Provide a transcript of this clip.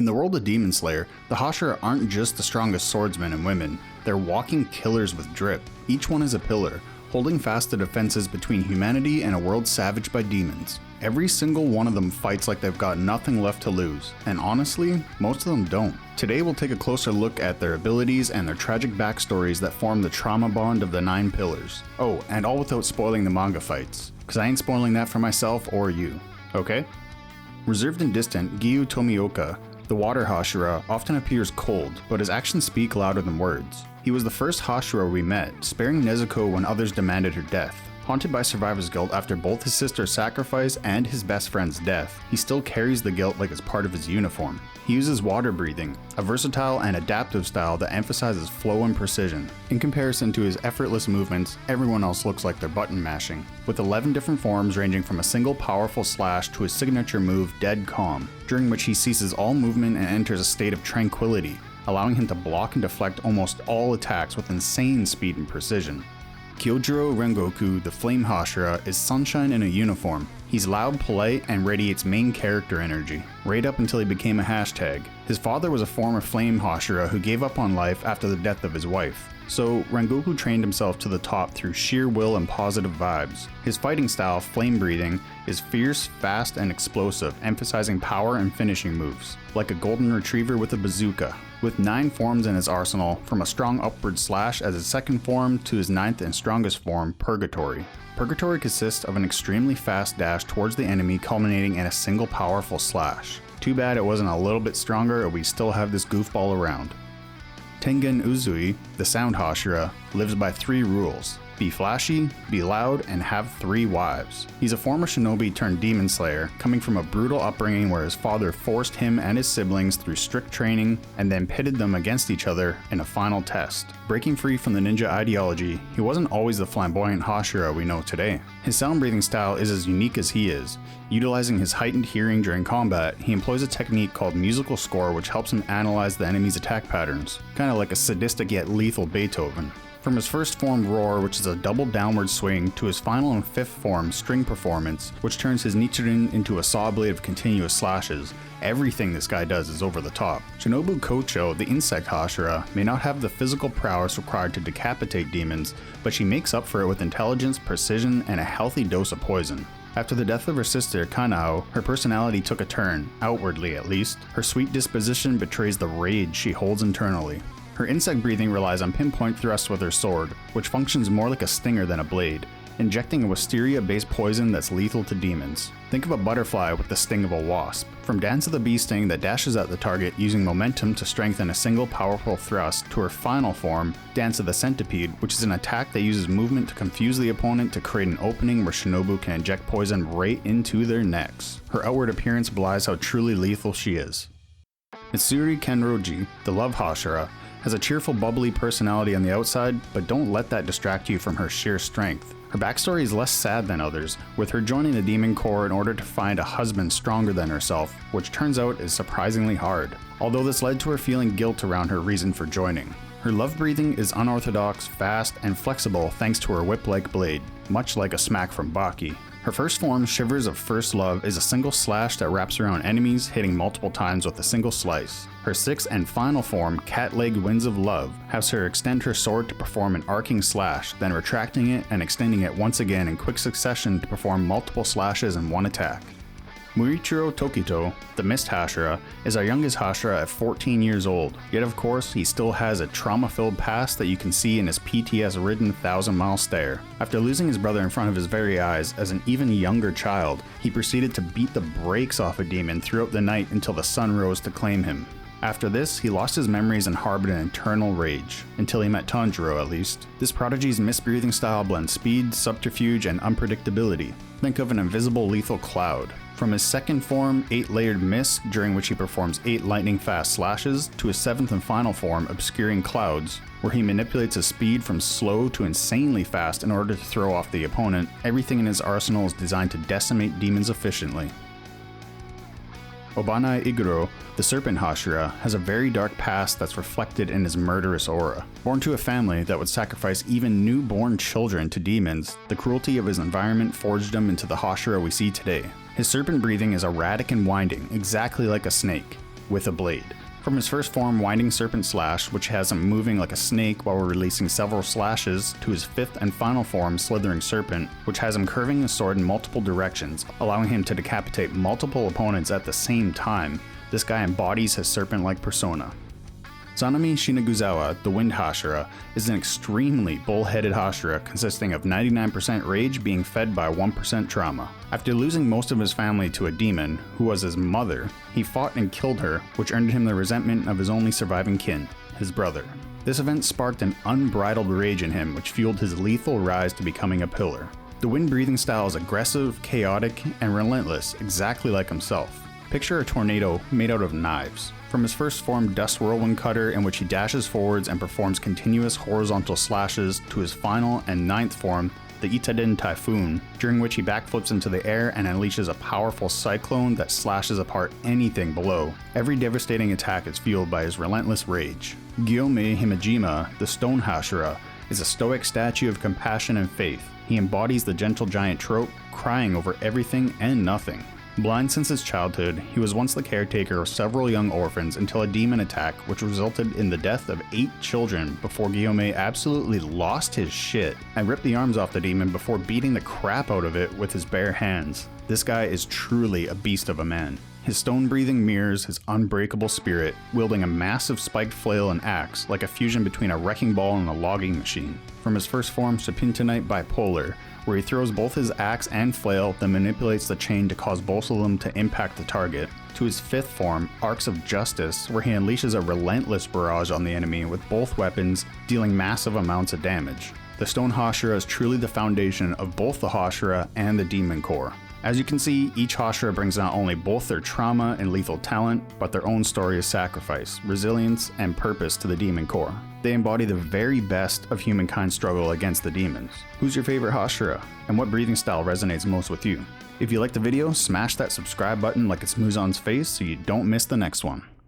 In the world of Demon Slayer, the Hashira aren't just the strongest swordsmen and women, they're walking killers with drip. Each one is a pillar, holding fast the defenses between humanity and a world savaged by demons. Every single one of them fights like they've got nothing left to lose, and honestly, most of them don't. Today we'll take a closer look at their abilities and their tragic backstories that form the trauma bond of the 9 pillars. Oh, and all without spoiling the manga fights, cause I ain't spoiling that for myself or you, okay? Reserved and distant, Giyu Tomioka, the water Hashira, often appears cold, but his actions speak louder than words. He was the first Hashira we met, sparing Nezuko when others demanded her death. Haunted by survivor's guilt after both his sister's sacrifice and his best friend's death, he still carries the guilt like it's part of his uniform. He uses water breathing, a versatile and adaptive style that emphasizes flow and precision. In comparison to his effortless movements, everyone else looks like they're button mashing, with 11 different forms ranging from a single powerful slash to his signature move Dead Calm, during which he ceases all movement and enters a state of tranquility, allowing him to block and deflect almost all attacks with insane speed and precision. Kyojuro Rengoku, the Flame Hashira, is sunshine in a uniform. He's loud, polite, and radiates main character energy, right up until he became a hashtag. His father was a former Flame Hashira who gave up on life after the death of his wife. So Rengoku trained himself to the top through sheer will and positive vibes. His fighting style, flame breathing, is fierce, fast, and explosive, emphasizing power and finishing moves, like a golden retriever with a bazooka. With 9 forms in his arsenal, from a strong upward slash as his second form to his 9th and strongest form, Purgatory. Purgatory consists of an extremely fast dash towards the enemy culminating in a single powerful slash. Too bad it wasn't a little bit stronger or we still have this goofball around. Tengen Uzui, the Sound Hashira, lives by 3 rules. Be flashy, be loud, and have 3 wives. He's a former shinobi turned demon slayer, coming from a brutal upbringing where his father forced him and his siblings through strict training and then pitted them against each other in a final test. Breaking free from the ninja ideology, he wasn't always the flamboyant Hashira we know today. His sound breathing style is as unique as he is. Utilizing his heightened hearing during combat, he employs a technique called musical score which helps him analyze the enemy's attack patterns, kinda like a sadistic yet lethal Beethoven. From his first form Roar, which is a double downward swing, to his final and 5th form String Performance, which turns his Nichiren into a saw blade of continuous slashes, everything this guy does is over the top. Shinobu Kocho, the insect Hashira, may not have the physical prowess required to decapitate demons, but she makes up for it with intelligence, precision, and a healthy dose of poison. After the death of her sister, Kanao, her personality took a turn, outwardly at least. Her sweet disposition betrays the rage she holds internally. Her insect breathing relies on pinpoint thrusts with her sword, which functions more like a stinger than a blade, injecting a wisteria-based poison that's lethal to demons. Think of a butterfly with the sting of a wasp. From Dance of the Bee Sting that dashes at the target using momentum to strengthen a single powerful thrust, to her final form, Dance of the Centipede, which is an attack that uses movement to confuse the opponent to create an opening where Shinobu can inject poison right into their necks. Her outward appearance belies how truly lethal she is. Mitsuri Kanroji, the Love Hashira, has a cheerful, bubbly personality on the outside, but don't let that distract you from her sheer strength. Her backstory is less sad than others, with her joining the Demon Corps in order to find a husband stronger than herself, which turns out is surprisingly hard, although this led to her feeling guilt around her reason for joining. Her love breathing is unorthodox, fast, and flexible thanks to her whip-like blade, much like a smack from Baki. Her first form, Shivers of First Love, is a single slash that wraps around enemies, hitting multiple times with a single slice. Her 6th and final form, Cat-Legged Winds of Love, has her extend her sword to perform an arcing slash, then retracting it and extending it once again in quick succession to perform multiple slashes in one attack. Muichiro Tokito, the Mist Hashira, is our youngest Hashira at 14 years old, yet of course he still has a trauma-filled past that you can see in his PTS-ridden 1,000-mile stare. After losing his brother in front of his very eyes as an even younger child, he proceeded to beat the brakes off a demon throughout the night until the sun rose to claim him. After this, he lost his memories and harbored an eternal rage, until he met Tanjiro at least. This prodigy's mist-breathing style blends speed, subterfuge, and unpredictability. Think of an invisible lethal cloud. From his 2nd form, 8-layered mist, during which he performs 8 lightning-fast slashes, to his 7th and final form, Obscuring Clouds, where he manipulates his speed from slow to insanely fast in order to throw off the opponent. Everything in his arsenal is designed to decimate demons efficiently. Obanai Iguro, the Serpent Hashira, has a very dark past that's reflected in his murderous aura. Born to a family that would sacrifice even newborn children to demons, the cruelty of his environment forged him into the Hashira we see today. His serpent breathing is erratic and winding, exactly like a snake. with a blade. From his first form, Winding Serpent Slash, which has him moving like a snake while releasing several slashes, to his fifth and final form, Slithering Serpent, which has him curving his sword in multiple directions, allowing him to decapitate multiple opponents at the same time. This guy embodies his serpent-like persona. Sanemi Shinazugawa, the Wind Hashira, is an extremely bull-headed Hashira consisting of 99% rage being fed by 1% trauma. After losing most of his family to a demon, who was his mother, he fought and killed her, which earned him the resentment of his only surviving kin, his brother. This event sparked an unbridled rage in him, which fueled his lethal rise to becoming a pillar. The wind breathing style is aggressive, chaotic, and relentless, exactly like himself. Picture a tornado made out of knives. From his first form, Dust Whirlwind Cutter, in which he dashes forwards and performs continuous horizontal slashes, to his final and ninth form, the Itaden Typhoon, during which he backflips into the air and unleashes a powerful cyclone that slashes apart anything below. Every devastating attack is fueled by his relentless rage. Gyomei Himejima, the Stone Hashira, is a stoic statue of compassion and faith. He embodies the gentle giant trope, crying over everything and nothing. Blind since his childhood, he was once the caretaker of several young orphans until a demon attack which resulted in the death of 8 children before Gyomei absolutely lost his shit and ripped the arms off the demon before beating the crap out of it with his bare hands. This guy is truly a beast of a man. His stone-breathing mirrors his unbreakable spirit, wielding a massive spiked flail and axe like a fusion between a wrecking ball and a logging machine. From his first form, Serpentinite Bipolar, where he throws both his axe and flail, then manipulates the chain to cause both of them to impact the target, to his fifth form, Arcs of Justice, where he unleashes a relentless barrage on the enemy with both weapons, dealing massive amounts of damage. The Stone Hashira is truly the foundation of both the Hashira and the Demon Core. As you can see, each Hashira brings not only both their trauma and lethal talent, but their own story of sacrifice, resilience, and purpose to the Demon Core. They embody the very best of humankind's struggle against the demons. Who's your favorite Hashira, and what breathing style resonates most with you? If you liked the video, smash that subscribe button like it's Muzan's face so you don't miss the next one.